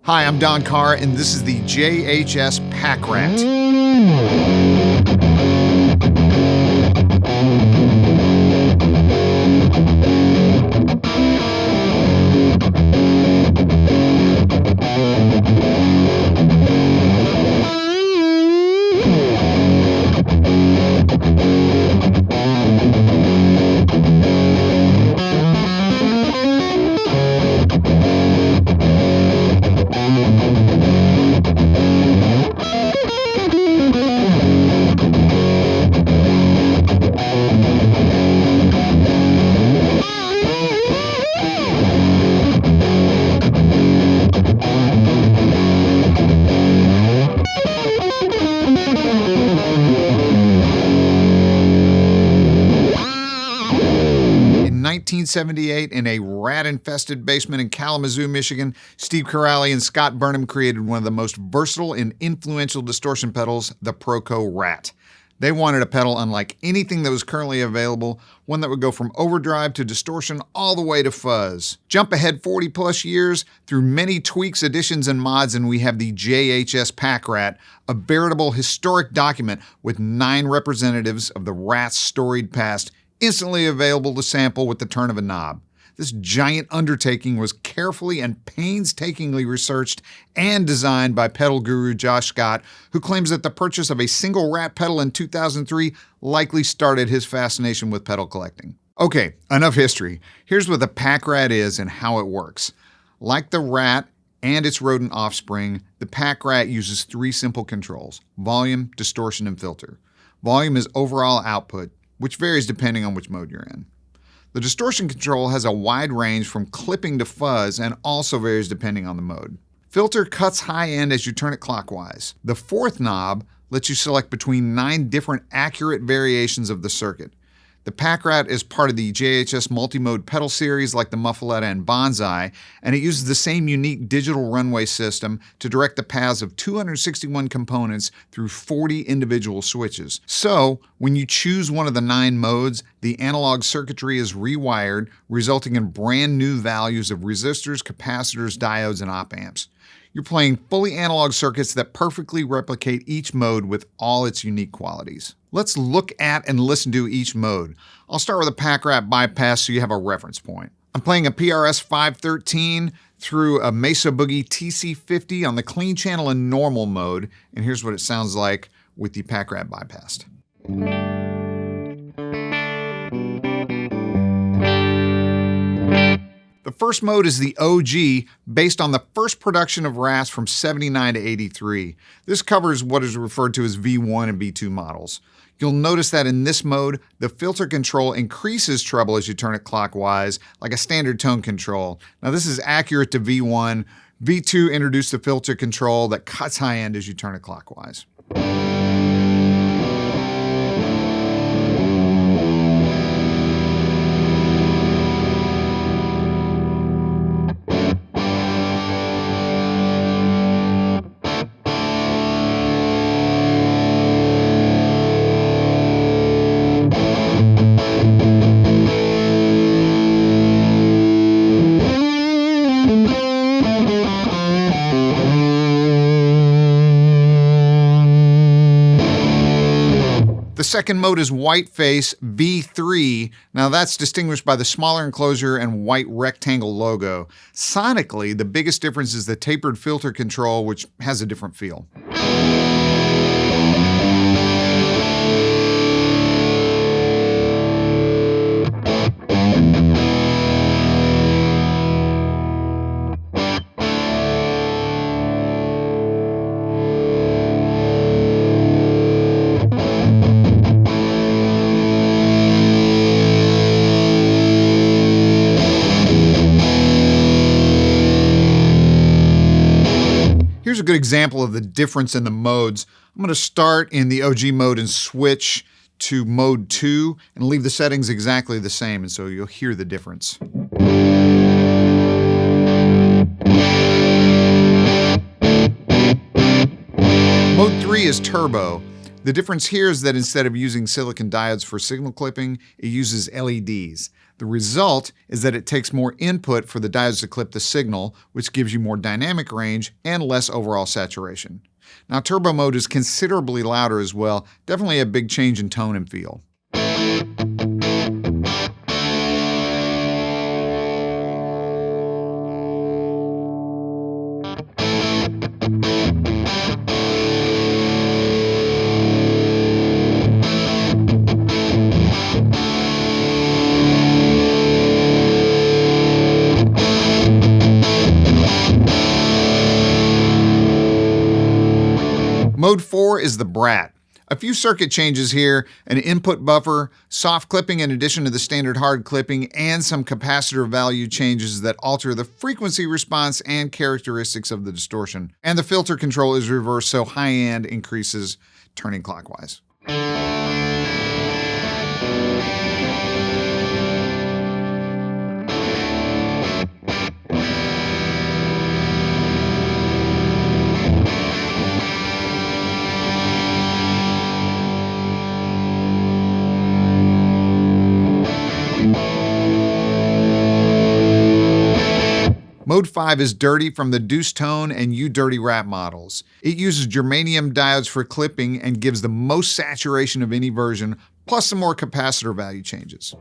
Hi, I'm Don Carr, and this is the JHS PackRat. In 1978, in a rat-infested basement in Kalamazoo, Michigan, Steve Corrali and Scott Burnham created one of the most versatile and influential distortion pedals, the Proco Rat. They wanted a pedal unlike anything that was currently available, one that would go from overdrive to distortion all the way to fuzz. Jump ahead 40 plus years through many tweaks, additions, and mods, and we have the JHS PackRat, a veritable historic document with 9 representatives of the rat's storied past, instantly available to sample with the turn of a knob. This giant undertaking was carefully and painstakingly researched and designed by pedal guru Josh Scott, who claims that the purchase of a single rat pedal in 2003 likely started his fascination with pedal collecting. Okay, enough history. Here's what the PackRat is and how it works. Like the rat and its rodent offspring, the PackRat uses 3 simple controls: volume, distortion, and filter. Volume is overall output, which varies depending on which mode you're in. The distortion control has a wide range from clipping to fuzz and also varies depending on the mode. Filter cuts high end as you turn it clockwise. The 4th knob lets you select between 9 different accurate variations of the circuit. The PackRat is part of the JHS multi-mode pedal series like the Muffaletta and Bonsai, and it uses the same unique digital runway system to direct the paths of 261 components through 40 individual switches. So, when you choose one of the 9 modes, the analog circuitry is rewired, resulting in brand new values of resistors, capacitors, diodes, and op amps. You're playing fully analog circuits that perfectly replicate each mode with all its unique qualities. Let's look at and listen to each mode. I'll start with a PackRat bypass so you have a reference point. I'm playing a PRS 513 through a Mesa Boogie TC50 on the clean channel in normal mode, and here's what it sounds like with the PackRat bypassed. The first mode is the OG, based on the first production of rats from 79 to 83. This covers what is referred to as V1 and V2 models. You'll notice that in this mode, the filter control increases treble as you turn it clockwise, like a standard tone control. Now this is accurate to V1. V2 introduced the filter control that cuts high end as you turn it clockwise. The second mode is whiteface V3. Now that's distinguished by the smaller enclosure and white rectangle logo. Sonically, the biggest difference is the tapered filter control, which has a different feel. Here's a good example of the difference in the modes. I'm going to start in the OG mode and switch to mode 2 and leave the settings exactly the same, and so you'll hear the difference. Mode 3 is turbo. The difference here is that instead of using silicon diodes for signal clipping, it uses LEDs. The result is that it takes more input for the diodes to clip the signal, which gives you more dynamic range and less overall saturation. Now, turbo mode is considerably louder as well, definitely a big change in tone and feel. Mode 4 is the BRAT. A few circuit changes here, an input buffer, soft clipping in addition to the standard hard clipping, and some capacitor value changes that alter the frequency response and characteristics of the distortion. And the filter control is reversed, so high end increases turning clockwise. Mode 5 is dirty from the Deuce Tone and U Dirty Rat models. It uses germanium diodes for clipping and gives the most saturation of any version, plus some more capacitor value changes.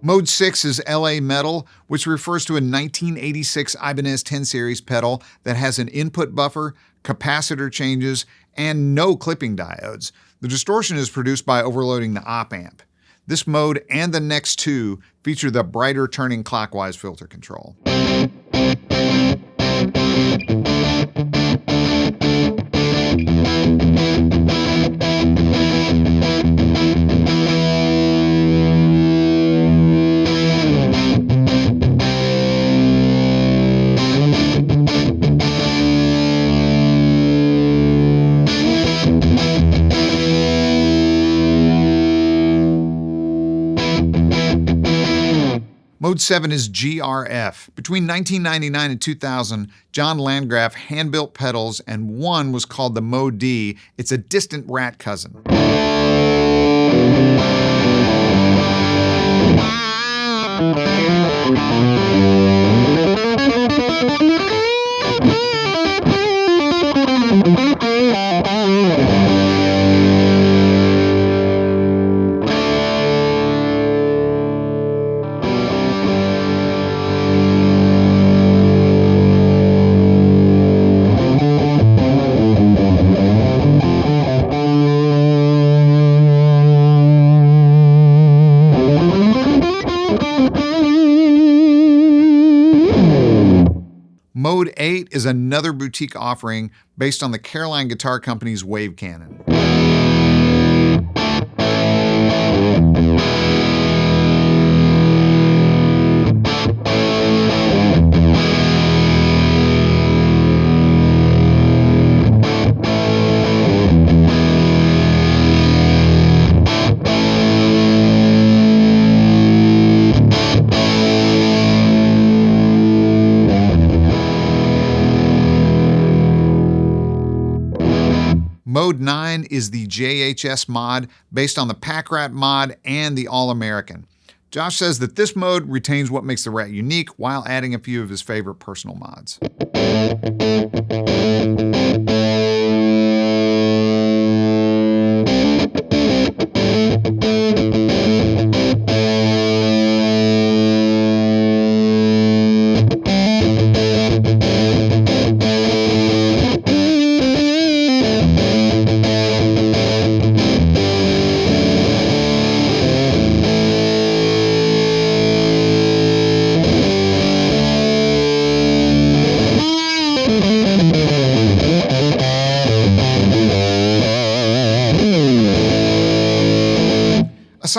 Mode 6 is LA Metal, which refers to a 1986 Ibanez 10 series pedal that has an input buffer, capacitor changes, and no clipping diodes. The distortion is produced by overloading the op amp. This mode and the next two feature the brighter turning clockwise filter control. Mode 7 is GRF. Between 1999 and 2000, John Landgraff hand-built pedals, and one was called the Mode D. It's a distant rat cousin. Mode 8 is another boutique offering based on the Caroline Guitar Company's Wave Cannon. Mode 9 is the JHS mod based on the PackRat mod and the All-American. Josh says that this mode retains what makes the Rat unique while adding a few of his favorite personal mods.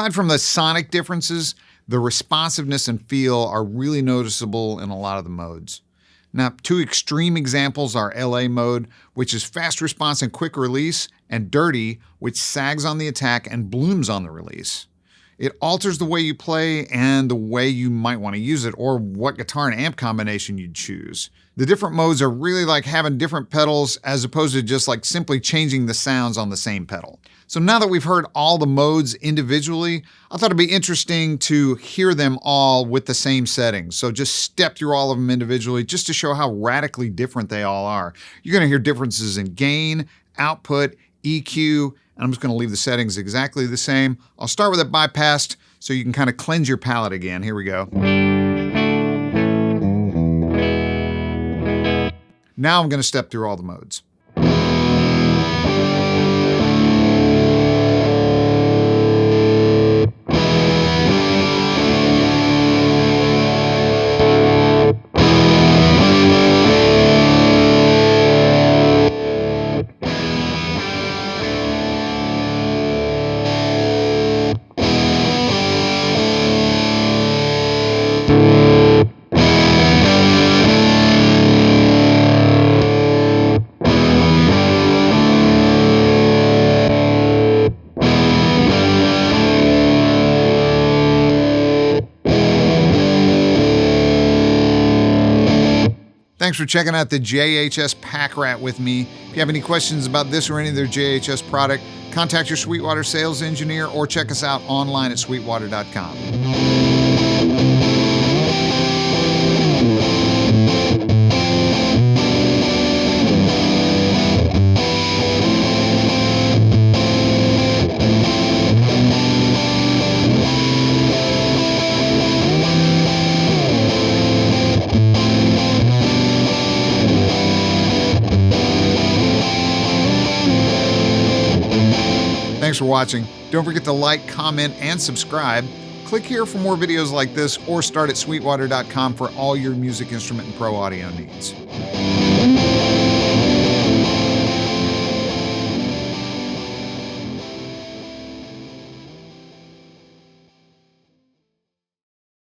aside from the sonic differences, the responsiveness and feel are really noticeable in a lot of the modes. Now, two extreme examples are LA mode, which is fast response and quick release, and dirty, which sags on the attack and blooms on the release. It alters the way you play and the way you might want to use it, or what guitar and amp combination you'd choose. The different modes are really like having different pedals as opposed to just like simply changing the sounds on the same pedal. So now that we've heard all the modes individually, I thought it'd be interesting to hear them all with the same settings. So just step through all of them individually just to show how radically different they all are. You're going to hear differences in gain, output, EQ, and I'm just going to leave the settings exactly the same. I'll start with it bypassed so you can kind of cleanse your palate again. Here we go. Now I'm going to step through all the modes. Thanks for checking out the JHS PackRat with me. If you have any questions about this or any other JHS product, contact your Sweetwater sales engineer or check us out online at sweetwater.com. Thanks for watching. Don't forget to like, comment, and subscribe. Click here for more videos like this or start at sweetwater.com for all your music instrument and pro audio needs.